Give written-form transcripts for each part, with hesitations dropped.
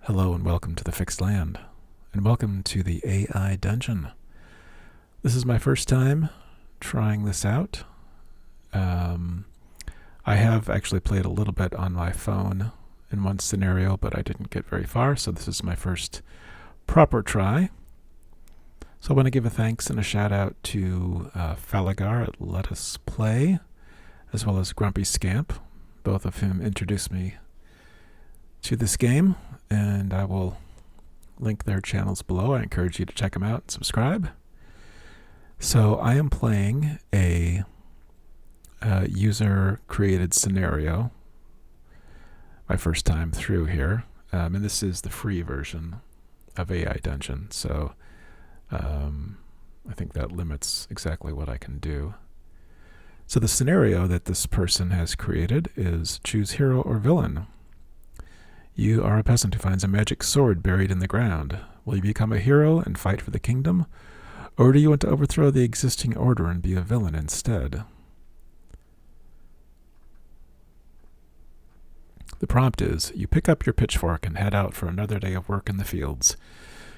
Hello and welcome to the Fixed Land, and welcome to the AI Dungeon. This is my first time trying this out. I have actually played a little bit on my phone in one scenario, but I didn't get very far, so this is my first proper try. So I want to give a thanks and a shout out to Falagar at Let Us Play, as well as Grumpy Scamp, both of whom introduced me to this game, and I will link their channels below. I encourage you to check them out and subscribe. So I am playing a user-created scenario, my first time through here, and this is the free version of AI Dungeon, so I think that limits exactly what I can do. So the scenario that this person has created is choose hero or villain. You are a peasant who finds a magic sword buried in the ground. Will you become a hero and fight for the kingdom? Or do you want to overthrow the existing order and be a villain instead? The prompt is, you pick up your pitchfork and head out for another day of work in the fields.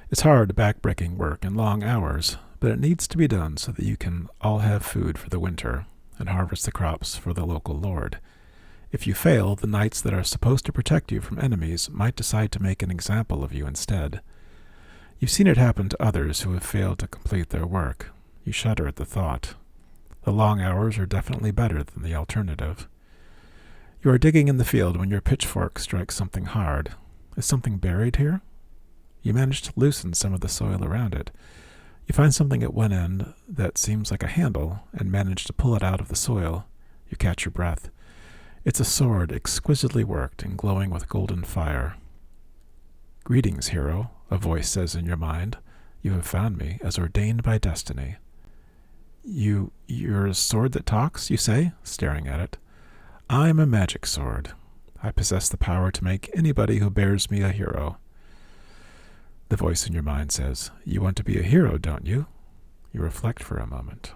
It's hard, back-breaking work and long hours, but it needs to be done so that you can all have food for the winter and harvest the crops for the local lord. If you fail, the knights that are supposed to protect you from enemies might decide to make an example of you instead. You've seen it happen to others who have failed to complete their work. You shudder at the thought. The long hours are definitely better than the alternative. You are digging in the field when your pitchfork strikes something hard. Is something buried here? You manage to loosen some of the soil around it. You find something at one end that seems like a handle and manage to pull it out of the soil. You catch your breath. It's a sword exquisitely worked and glowing with golden fire. Greetings, hero, a voice says in your mind. You have found me, as ordained by destiny. You're a sword that talks, you say, staring at it. I'm a magic sword. I possess the power to make anybody who bears me a hero. The voice in your mind says, you want to be a hero, don't you? You reflect for a moment.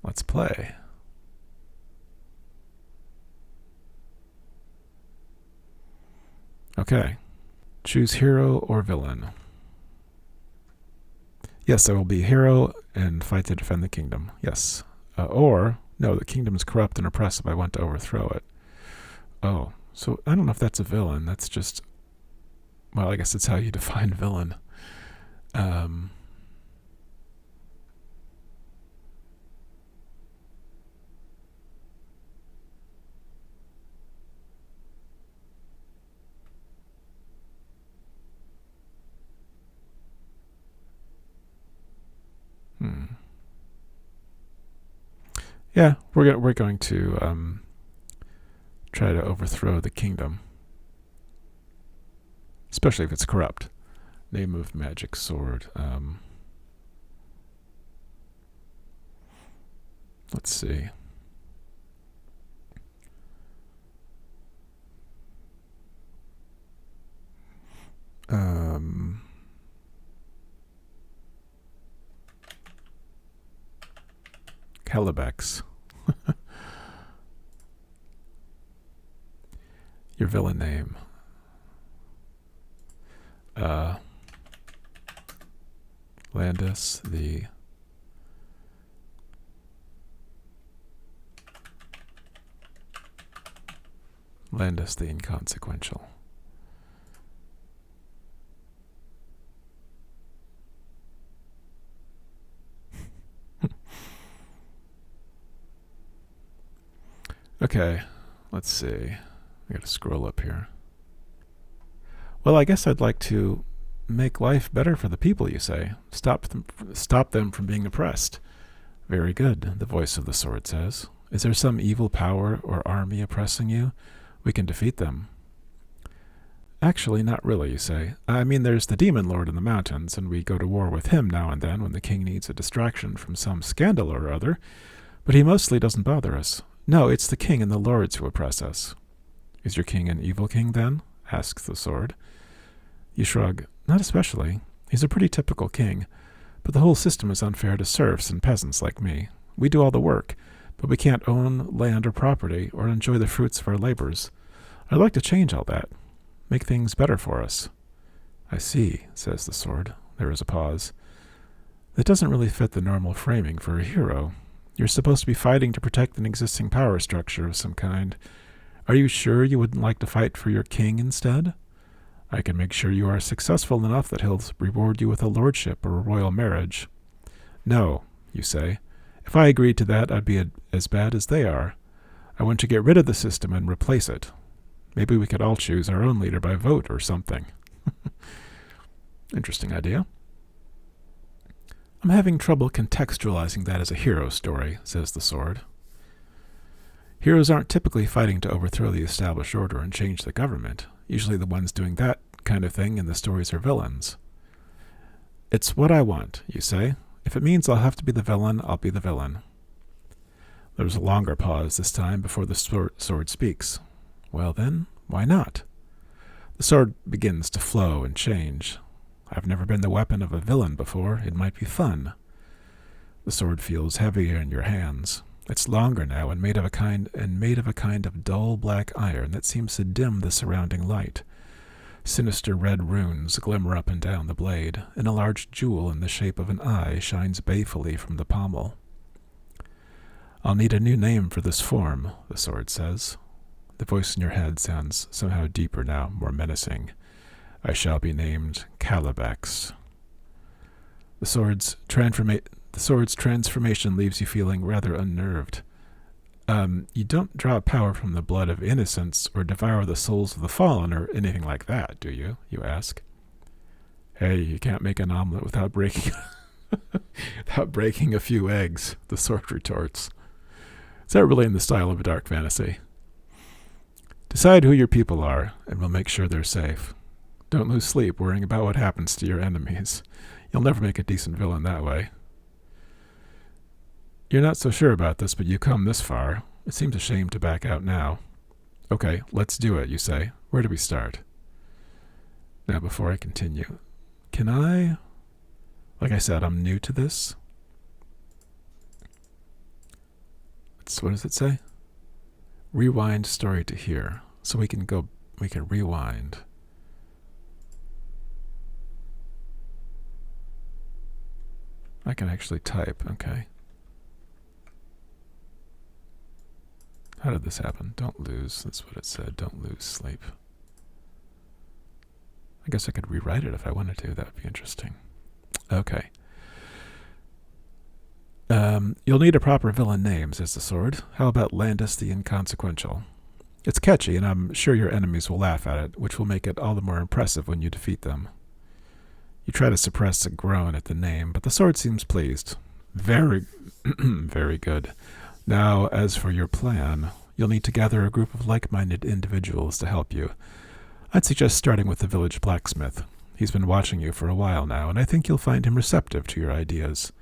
Let's play. Okay. Choose hero or villain. Yes, I will be a hero and fight to defend the kingdom. Yes. Or, no, the kingdom is corrupt and oppressive. I want to overthrow it. Oh, so I don't know if that's a villain. That's just, well, I guess it's how you define villain. Yeah, we're going to try to overthrow the kingdom, especially if it's corrupt. Name of magic sword. Let's see. Calibex. Your villain name. Landis the inconsequential. Okay, let's see. I gotta scroll up here. Well, I guess I'd like to make life better for the people, you say. Stop them from being oppressed. Very good, the voice of the sword says. Is there some evil power or army oppressing you? We can defeat them. Actually, not really, you say. I mean, there's the demon lord in the mountains, and we go to war with him now and then when the king needs a distraction from some scandal or other, but he mostly doesn't bother us. No, it's the king and the lords who oppress us. Is your king an evil king, then? Asks the sword. You shrug. Not especially. He's a pretty typical king, but the whole system is unfair to serfs and peasants like me. We do all the work, but we can't own land or property or enjoy the fruits of our labors. I'd like to change all that. make things better for us. I see, says the sword. There is a pause. That doesn't really fit the normal framing for a hero. You're supposed to be fighting to protect an existing power structure of some kind. Are you sure you wouldn't like to fight for your king instead? I can make sure you are successful enough that he'll reward you with a lordship or a royal marriage. No, you say. If I agreed to that, I'd be as bad as they are. I want to get rid of the system and replace it. Maybe we could all choose our own leader by vote or something. Interesting idea. I'm having trouble contextualizing that as a hero story, says the sword. Heroes aren't typically fighting to overthrow the established order and change the government. Usually the ones doing that kind of thing in the stories are villains. It's what I want, you say. If it means I'll have to be the villain, I'll be the villain. There's a longer pause this time before the sword speaks. Well then, why not? The sword begins to flow and change. I've never been the weapon of a villain before. It might be fun. The sword feels heavier in your hands. It's longer now and made of a kind of dull black iron that seems to dim the surrounding light. Sinister red runes glimmer up and down the blade, and a large jewel in the shape of an eye shines balefully from the pommel. I'll need a new name for this form, the sword says. The voice in your head sounds somehow deeper now, more menacing. I shall be named Calabax. The sword's transformation leaves you feeling rather unnerved. You don't draw power from the blood of innocence or devour the souls of the fallen or anything like that, do you? You ask. Hey, you can't make an omelet without breaking a few eggs, the sword retorts. Is that really in the style of a dark fantasy? Decide who your people are, and we'll make sure they're safe. Don't lose sleep worrying about what happens to your enemies. You'll never make a decent villain that way. You're not so sure about this, but you've come this far. It seems a shame to back out now. Okay, let's do it, you say. Where do we start? Now, before I continue, can I... Like I said, I'm new to this. What does it say? Rewind story to here. So we can rewind. I can actually type, okay. How did this happen? Don't lose, that's what it said. Don't lose sleep. I guess I could rewrite it if I wanted to. That would be interesting. Okay. You'll need a proper villain name, says the sword. How about Landis the Inconsequential? It's catchy, and I'm sure your enemies will laugh at it, which will make it all the more impressive when you defeat them. You try to suppress a groan at the name, but the sword seems pleased. Very, very good. Now, as for your plan, you'll need to gather a group of like-minded individuals to help you. I'd suggest starting with the village blacksmith. He's been watching you for a while now, and I think you'll find him receptive to your ideas.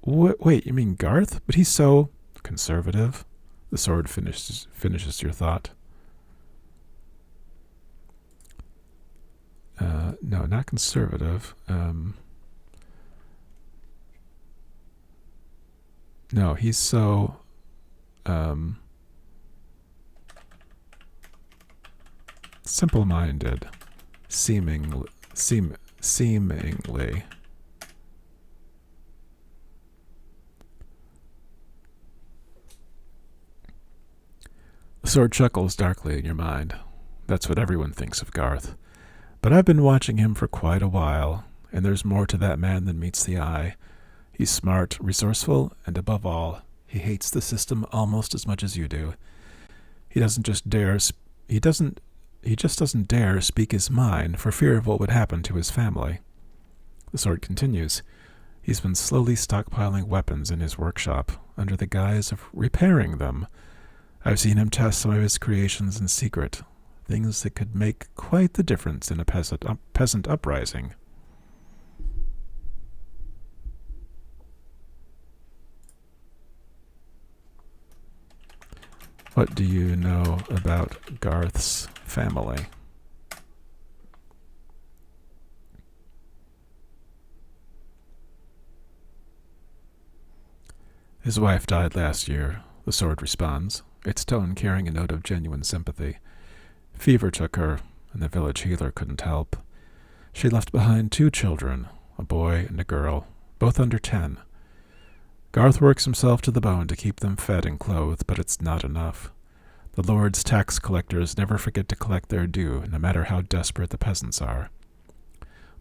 Wait, you mean Garth? But he's so conservative. The sword finishes your thought. No, not conservative. No, he's so simple-minded, seemingly. The sword chuckles darkly in your mind. That's what everyone thinks of Garth. But I've been watching him for quite a while, and there's more to that man than meets the eye. He's smart, resourceful, and above all, he hates the system almost as much as you do. He just doesn't dare speak his mind for fear of what would happen to his family. The sword continues. He's been slowly stockpiling weapons in his workshop under the guise of repairing them. I've seen him test some of his creations in secret, things that could make quite the difference in a peasant uprising. What do you know about Garth's family? His wife died last year, the sword responds, its tone carrying a note of genuine sympathy. Fever took her, and the village healer couldn't help. She left behind 2 children, a boy and a girl, both under 10. Garth works himself to the bone to keep them fed and clothed, but it's not enough. The Lord's tax collectors never forget to collect their due, no matter how desperate the peasants are.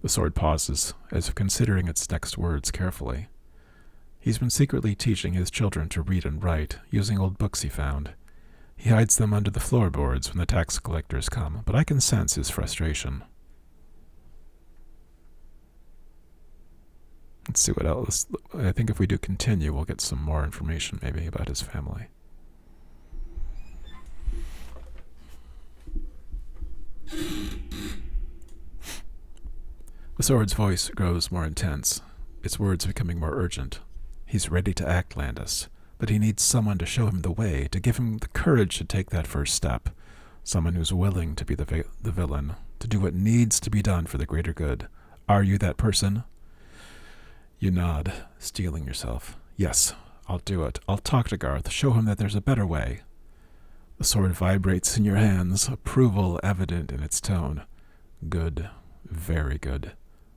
The sword pauses, as if considering its next words carefully. He's been secretly teaching his children to read and write, using old books he found. He hides them under the floorboards when the tax collectors come, but I can sense his frustration. Let's see what else. I think if we do continue, we'll get some more information maybe about his family. The sword's voice grows more intense, its words becoming more urgent. He's ready to act, Landis, but he needs someone to show him the way, to give him the courage to take that first step. Someone who's willing to be the villain, to do what needs to be done for the greater good. Are you that person? You nod, steeling yourself. Yes, I'll do it. I'll talk to Garth, show him that there's a better way. The sword vibrates in your hands, approval evident in its tone. Good, very good.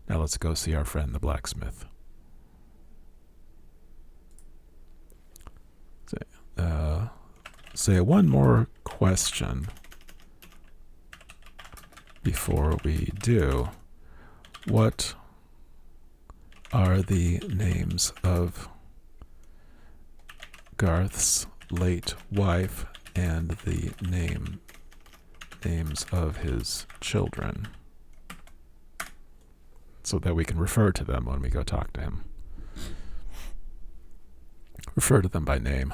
Now let's go see our friend the blacksmith. Say one more question before we do. What are the names of Garth's late wife and the names of his children, so that we can refer to them when we go talk to him? Refer to them by name.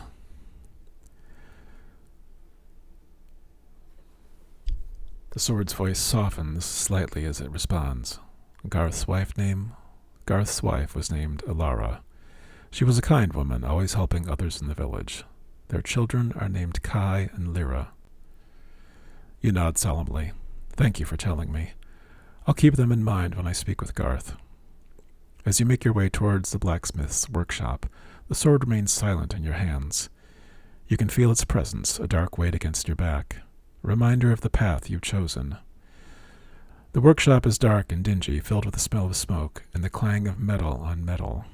The sword's voice softens slightly as it responds. Garth's wife was named Alara. She was a kind woman, always helping others in the village. Their children are named Kai and Lyra. You nod solemnly. Thank you for telling me. I'll keep them in mind when I speak with Garth. As you make your way towards the blacksmith's workshop, the sword remains silent in your hands. You can feel its presence, a dark weight against your back, a reminder of the path you've chosen. The workshop is dark and dingy, filled with the smell of smoke and the clang of metal on metal.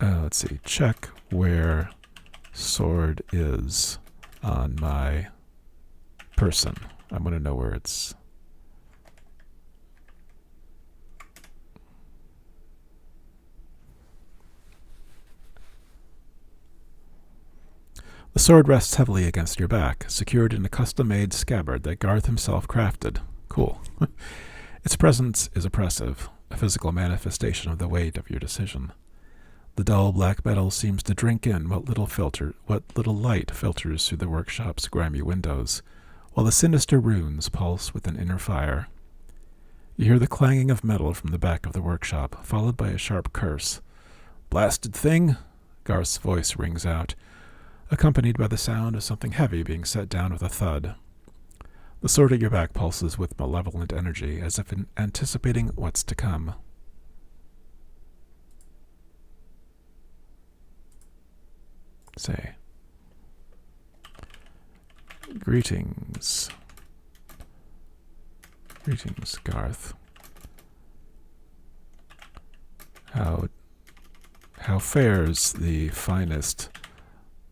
Let's see. Check where sword is on my person. I'm going to know where it's... The sword rests heavily against your back, secured in a custom-made scabbard that Garth himself crafted. Cool. Its presence is oppressive, a physical manifestation of the weight of your decision. The dull black metal seems to drink in what little light filters through the workshop's grimy windows, while the sinister runes pulse with an inner fire. You hear the clanging of metal from the back of the workshop, followed by a sharp curse. "Blasted thing!" Garth's voice rings out, accompanied by the sound of something heavy being set down with a thud. The sword at your back pulses with malevolent energy, as if anticipating what's to come. Say, Greetings, Garth. How fares the finest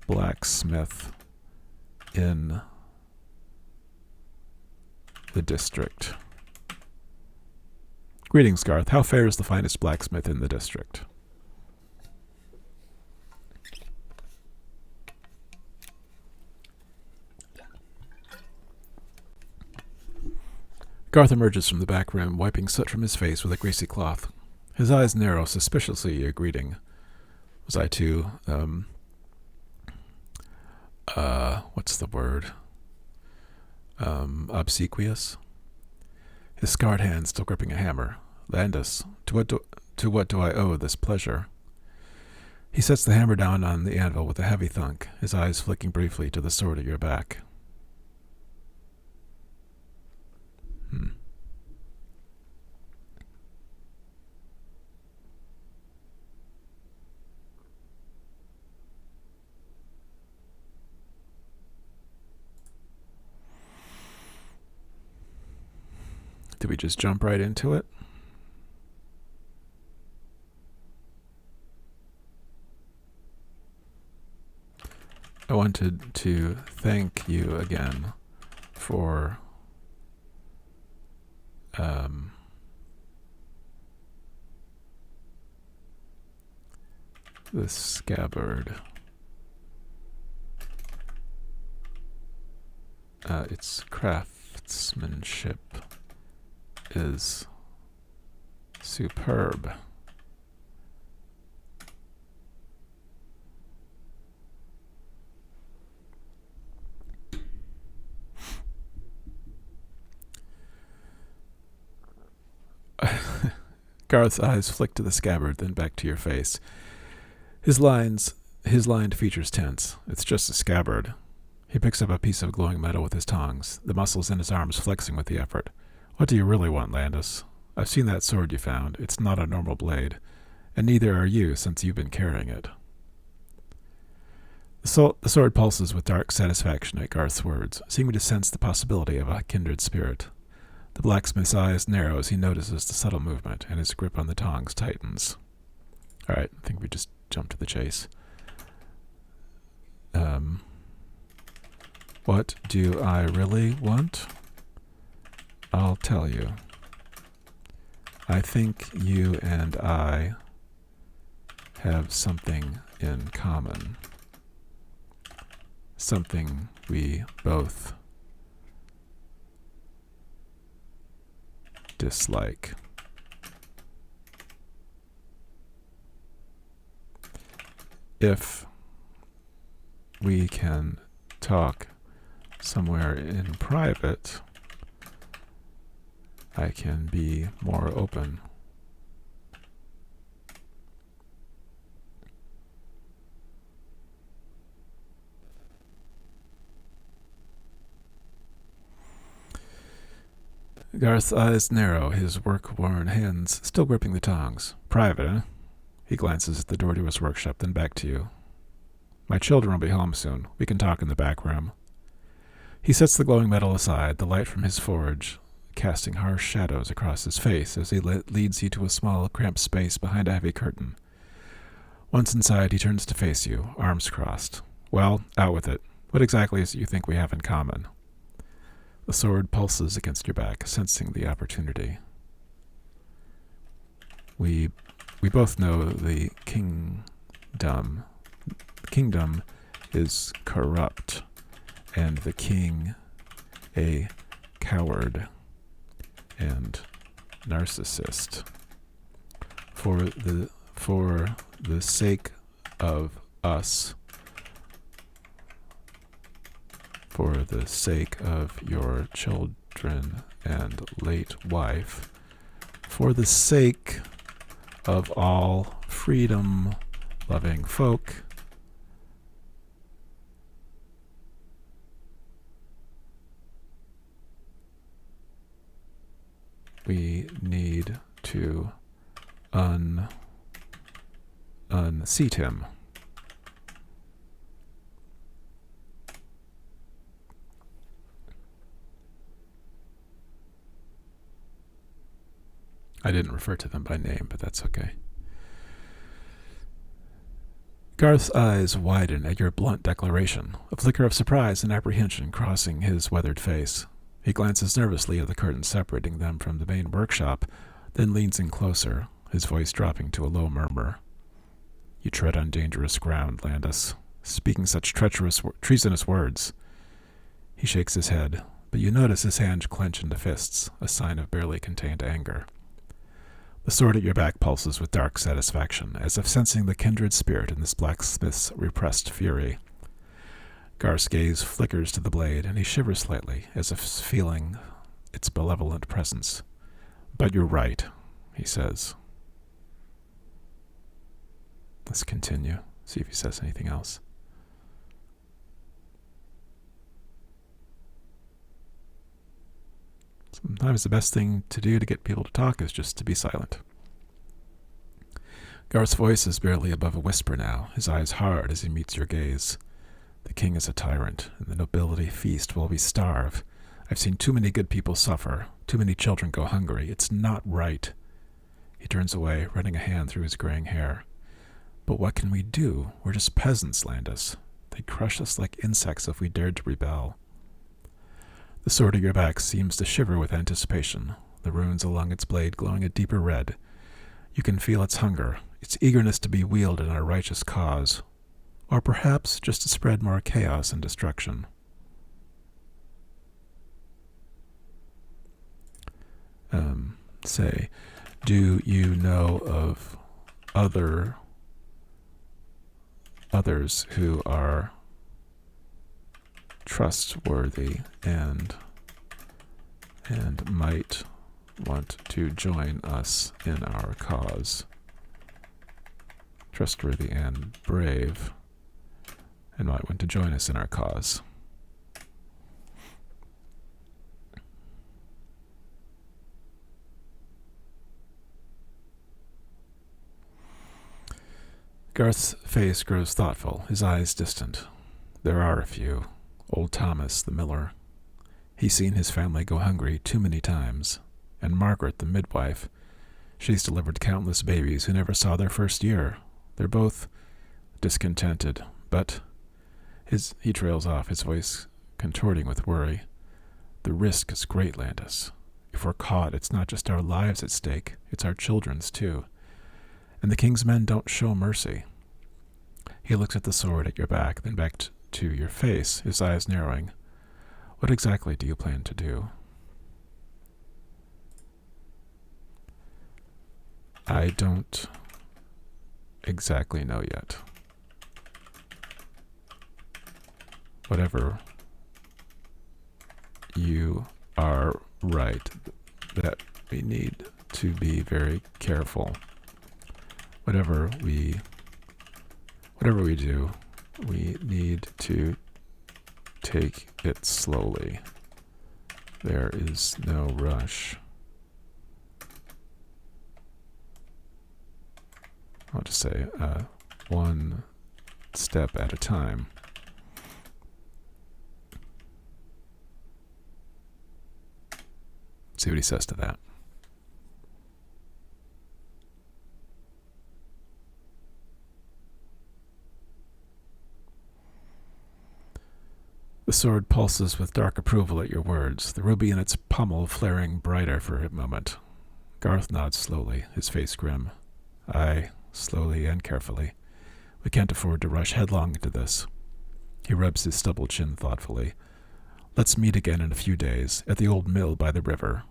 blacksmith in the district? Greetings, Garth. How fares the finest blacksmith in the district? Garth emerges from the back room, wiping soot from his face with a greasy cloth. His eyes narrow suspiciously at your greeting. Was I too, what's the word? Obsequious? His scarred hand still gripping a hammer. Landis, to what do I owe this pleasure? He sets the hammer down on the anvil with a heavy thunk, his eyes flicking briefly to the sword at your back. Do we just jump right into it? I wanted to thank you again for the scabbard. Its craftsmanship is superb. Garth's eyes flicked to the scabbard, then back to your face. His lined features tense. It's just a scabbard. He picks up a piece of glowing metal with his tongs, the muscles in his arms flexing with the effort. What do you really want, Landis? I've seen that sword you found. It's not a normal blade, and neither are you since you've been carrying it. The sword pulses with dark satisfaction at Garth's words, seeming to sense the possibility of a kindred spirit. The blacksmith's eyes narrow as he notices the subtle movement, and his grip on the tongs tightens. All right, I think we just jump to the chase. What do I really want? I'll tell you. I think you and I have something in common. Something we both dislike. If we can talk somewhere in private, I can be more open. Garth's eyes narrow, his work-worn hands still gripping the tongs. Private, eh? He glances at the door to his workshop, then back to you. My children will be home soon. We can talk in the back room. He sets the glowing metal aside, the light from his forge casting harsh shadows across his face as he leads you to a small, cramped space behind a heavy curtain. Once inside, he turns to face you, arms crossed. Well, out with it. What exactly is it you think we have in common? The sword pulses against your back, sensing the opportunity. We both know the kingdom is corrupt, and the king a coward and narcissist. For the sake of us, for the sake of your children and late wife, for the sake of all freedom-loving folk, we need to unseat him. I didn't refer to them by name, but that's okay. Garth's eyes widen at your blunt declaration, a flicker of surprise and apprehension crossing his weathered face. He glances nervously at the curtain separating them from the main workshop, then leans in closer, his voice dropping to a low murmur. You tread on dangerous ground, Landis, speaking such treasonous words. He shakes his head, but you notice his hands clench into fists, a sign of barely contained anger. The sword at your back pulses with dark satisfaction, as if sensing the kindred spirit in this blacksmith's repressed fury. Garth's gaze flickers to the blade, and he shivers slightly, as if feeling its malevolent presence. But you're right, he says. Let's continue, see if he says anything else. Sometimes the best thing to do to get people to talk is just to be silent. Garth's voice is barely above a whisper now, his eyes hard as he meets your gaze. The king is a tyrant, and the nobility feast while we starve. I've seen too many good people suffer, Too many children go hungry. It's not right. He turns away, running a hand through his graying hair. But what can we do? We're just peasants, Landis. They'd crush us like insects if we dared to rebel. The sword at your back seems to shiver with anticipation, the runes along its blade glowing a deeper red. You can feel its hunger, its eagerness to be wielded in our righteous cause, or perhaps just to spread more chaos and destruction. Say, do you know of others who are trustworthy and might want to join us in our cause? Trustworthy and brave, and might want to join us in our cause. Garth's face grows thoughtful, his eyes distant. There are a few. Old Thomas, the miller. He's seen his family go hungry too many times. And Margaret, the midwife. She's delivered countless babies who never saw their first year. They're both discontented, but he trails off, his voice contorting with worry. The risk is great, Landis. If we're caught, it's not just our lives at stake, it's our children's too. And the king's men don't show mercy. He looks at the sword at your back, then back to your face, his eyes narrowing. What exactly do you plan to do? I don't exactly know yet. Whatever, you are right that we need to be very careful. Whatever we do, we need to take it slowly. There is no rush. I'll just say one step at a time. See what he says to that. The sword pulses with dark approval at your words, the ruby in its pommel flaring brighter for a moment. Garth nods slowly, his face grim. Aye, slowly and carefully. We can't afford to rush headlong into this. He rubs his stubbled chin thoughtfully. Let's meet again in a few days, at the old mill by the river.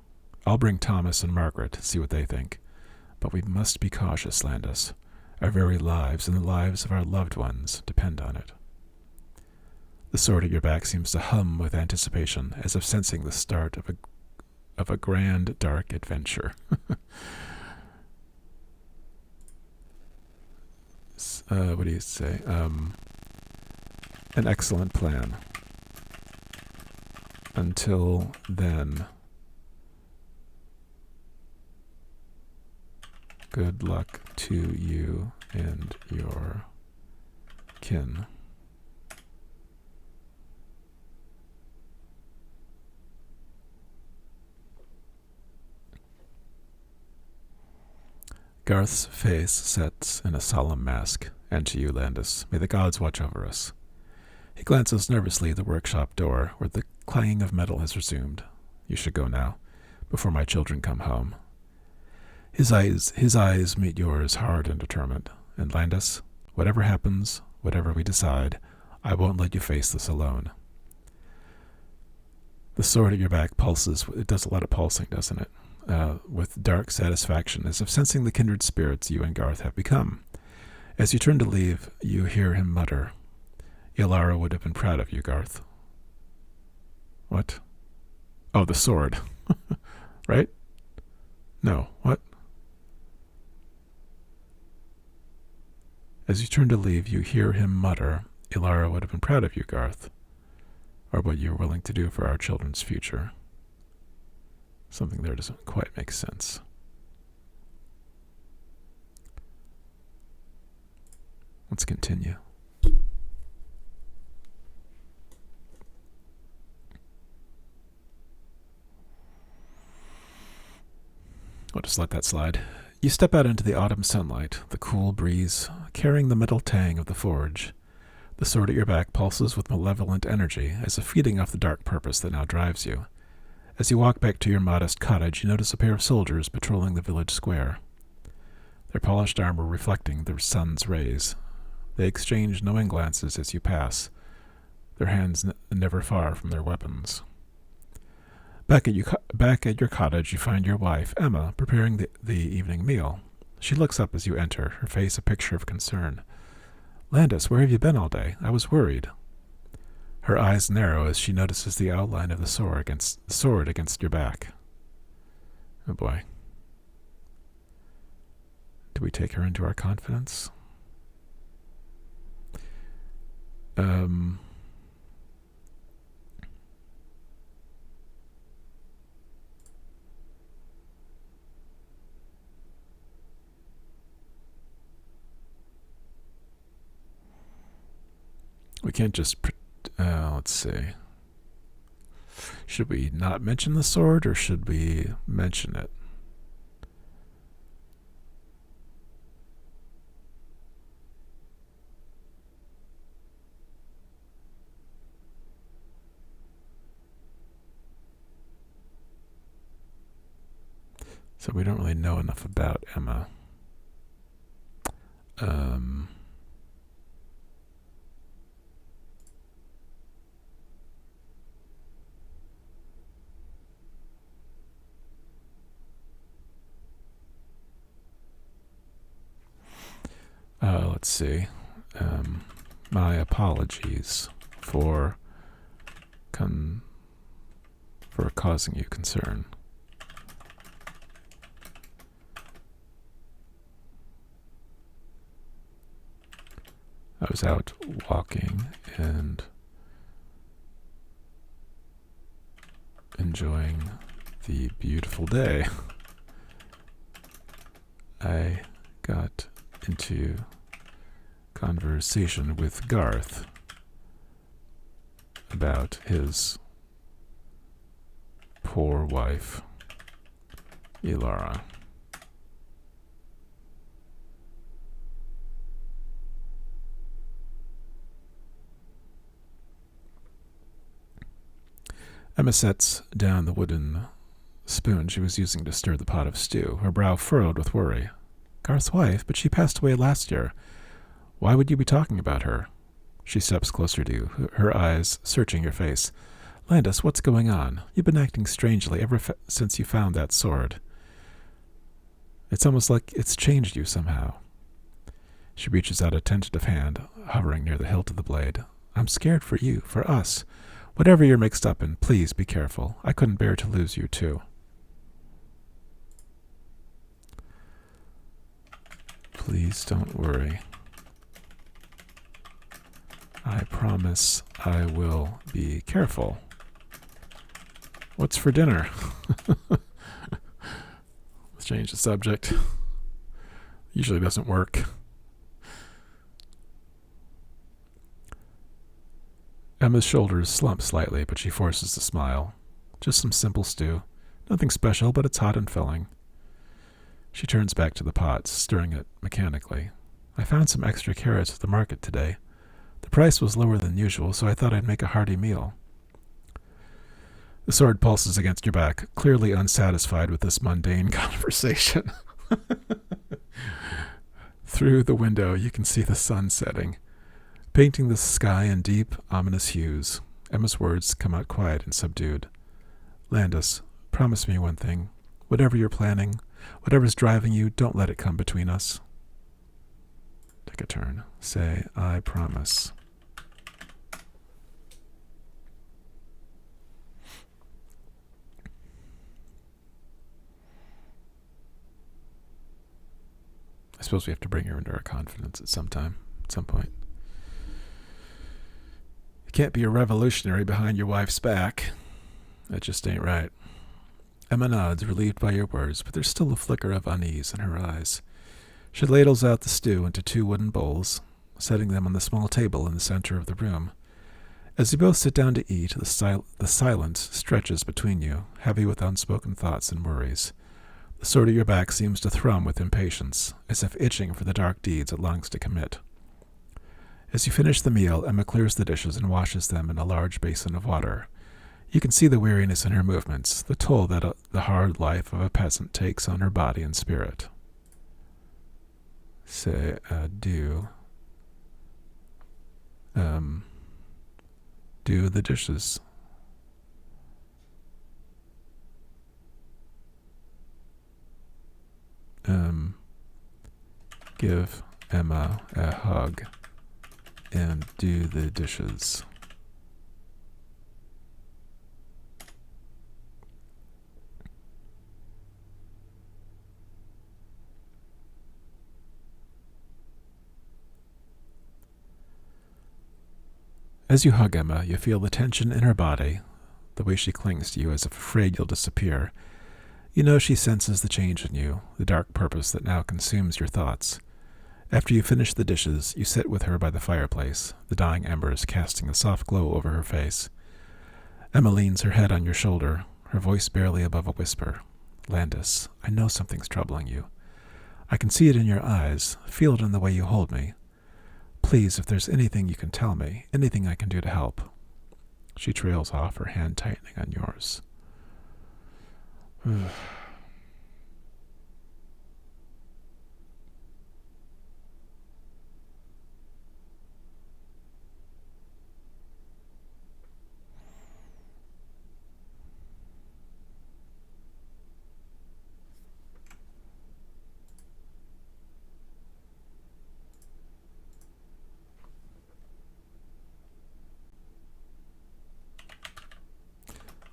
I'll bring Thomas and Margaret, see what they think. But we must be cautious, Landis. Our very lives and the lives of our loved ones depend on it. The sword at your back seems to hum with anticipation, as if sensing the start of a grand, dark adventure. What do you say? An excellent plan. Until then, good luck to you and your kin. Garth's face sets in a solemn mask, and to you, Landis, may the gods watch over us. He glances nervously at the workshop door, where the clanging of metal has resumed. You should go now, before my children come home. His eyes meet yours, hard and determined. And Landis, whatever happens, whatever we decide, I won't let you face this alone. The sword at your back pulses. It does a lot of pulsing, doesn't it? With dark satisfaction, as if sensing the kindred spirits you and Garth have become. As you turn to leave, you hear him mutter, Ilara would have been proud of you, Garth. What? Oh, the sword. Right? No, what? As you turn to leave, you hear him mutter, Ilara would have been proud of you, Garth, or what you're willing to do for our children's future. Something there doesn't quite make sense. Let's continue. We'll just let that slide. You step out into the autumn sunlight, the cool breeze, carrying the metal tang of the forge. The sword at your back pulses with malevolent energy, as if feeding off the dark purpose that now drives you. As you walk back to your modest cottage, you notice a pair of soldiers patrolling the village square, their polished armor reflecting the sun's rays. They exchange knowing glances as you pass, their hands never far from their weapons. Back at your cottage, you find your wife, Emma, preparing the evening meal. She looks up as you enter, her face a picture of concern. "Landis, where have you been all day? I was worried." Her eyes narrow as she notices the outline of the sword against your back. Oh boy. Do we take her into our confidence? We can't just... let's see. Should we not mention the sword, or should we mention it? So we don't really know enough about Emma. Let's see. My apologies for causing you concern. I was out walking and enjoying the beautiful day. I got into conversation with Garth about his poor wife, Ilara. Emma sets down the wooden spoon she was using to stir the pot of stew, her brow furrowed with worry. Garth's wife, but she passed away last year. Why would you be talking about her? She steps closer to you, her eyes searching your face. Landis, what's going on? You've been acting strangely ever since you found that sword. It's almost like it's changed you somehow. She reaches out a tentative hand, hovering near the hilt of the blade. I'm scared for you, for us. Whatever you're mixed up in, please be careful. I couldn't bear to lose you, too. Please don't worry. I promise I will be careful. What's for dinner? Let's change the subject. Usually doesn't work. Emma's shoulders slump slightly, but she forces a smile. Just some simple stew. Nothing special, but it's hot and filling. She turns back to the pot, stirring it mechanically. I found some extra carrots at the market today. The price was lower than usual, so I thought I'd make a hearty meal. The sword pulses against your back, clearly unsatisfied with this mundane conversation. Through the window, you can see the sun setting, painting the sky in deep, ominous hues. Emma's words come out quiet and subdued. Landis, promise me one thing. Whatever you're planning, whatever's driving you, don't let it come between us. Take a turn. Say, I promise. I suppose we have to bring her into our confidence at some point. You can't be a revolutionary behind your wife's back. That just ain't right. Emma nods, relieved by your words, but there's still a flicker of unease in her eyes. She ladles out the stew into 2 wooden bowls, setting them on the small table in the center of the room. As you both sit down to eat, the silence stretches between you, heavy with unspoken thoughts and worries. The sword at your back seems to thrum with impatience, as if itching for the dark deeds it longs to commit. As you finish the meal, Emma clears the dishes and washes them in a large basin of water. You can see the weariness in her movements, the toll that the hard life of a peasant takes on her body and spirit. Say adieu. Do the dishes. Give Emma a hug and do the dishes. As you hug Emma, you feel the tension in her body, the way she clings to you as if afraid you'll disappear. You know she senses the change in you, the dark purpose that now consumes your thoughts. After you finish the dishes, you sit with her by the fireplace, the dying embers casting a soft glow over her face. Emma leans her head on your shoulder, her voice barely above a whisper. Landis, I know something's troubling you. I can see it in your eyes, feel it in the way you hold me. Please, if there's anything you can tell me, anything I can do to help. She trails off, her hand tightening on yours.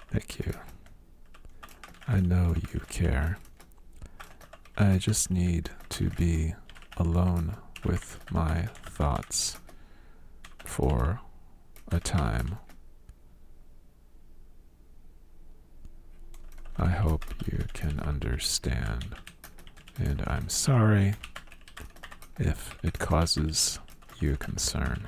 Thank you. I know you care. I just need to be alone with my thoughts for a time. I hope you can understand, and I'm sorry if it causes you concern.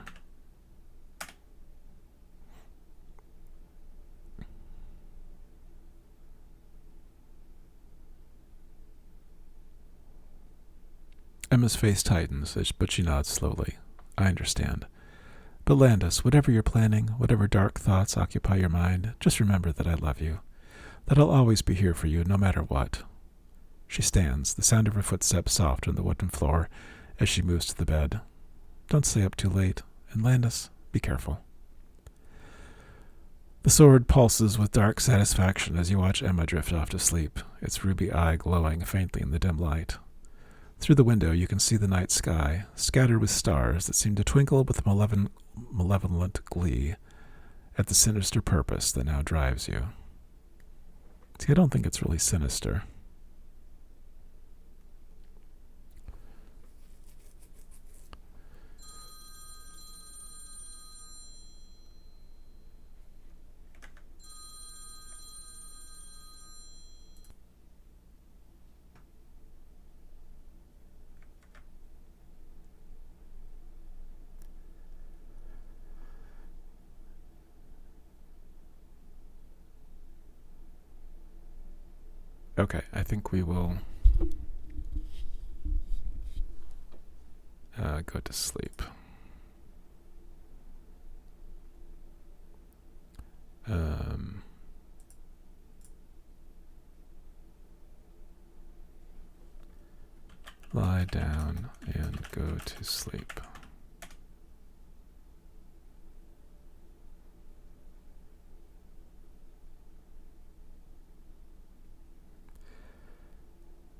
Emma's face tightens, but she nods slowly. I understand. But Landis, whatever you're planning, whatever dark thoughts occupy your mind, just remember that I love you. That I'll always be here for you, no matter what. She stands, the sound of her footsteps soft on the wooden floor as she moves to the bed. Don't stay up too late, and Landis, be careful. The sword pulses with dark satisfaction as you watch Emma drift off to sleep, its ruby eye glowing faintly in the dim light. Through the window you can see the night sky, scattered with stars that seem to twinkle with malevolent glee at the sinister purpose that now drives you. See, I don't think it's really sinister. Okay, I think we will go to sleep. Lie down and go to sleep.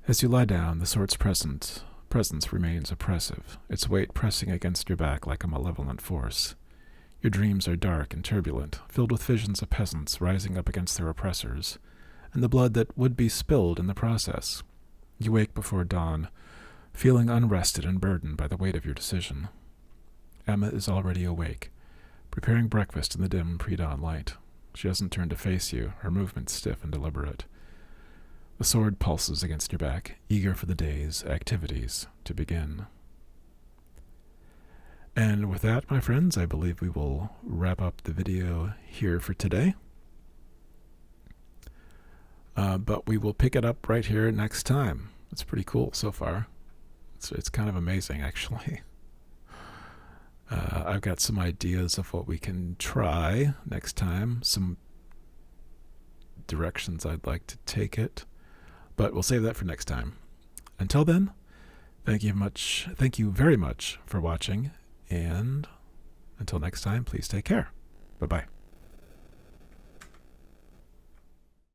As you lie down, the sword's presence remains oppressive, its weight pressing against your back like a malevolent force. Your dreams are dark and turbulent, filled with visions of peasants rising up against their oppressors, and the blood that would be spilled in the process. You wake before dawn, feeling unrested and burdened by the weight of your decision. Emma is already awake, preparing breakfast in the dim pre-dawn light. She doesn't turn to face you, her movements stiff and deliberate. The sword pulses against your back, eager for the day's activities to begin. And with that, my friends, I believe we will wrap up the video here for today. But we will pick it up right here next time. It's pretty cool so far. It's kind of amazing, actually. I've got some ideas of what we can try next time, some directions I'd like to take it, but we'll save that for next time. Until then, thank you very much for watching, and until next time, please take care. Bye-bye.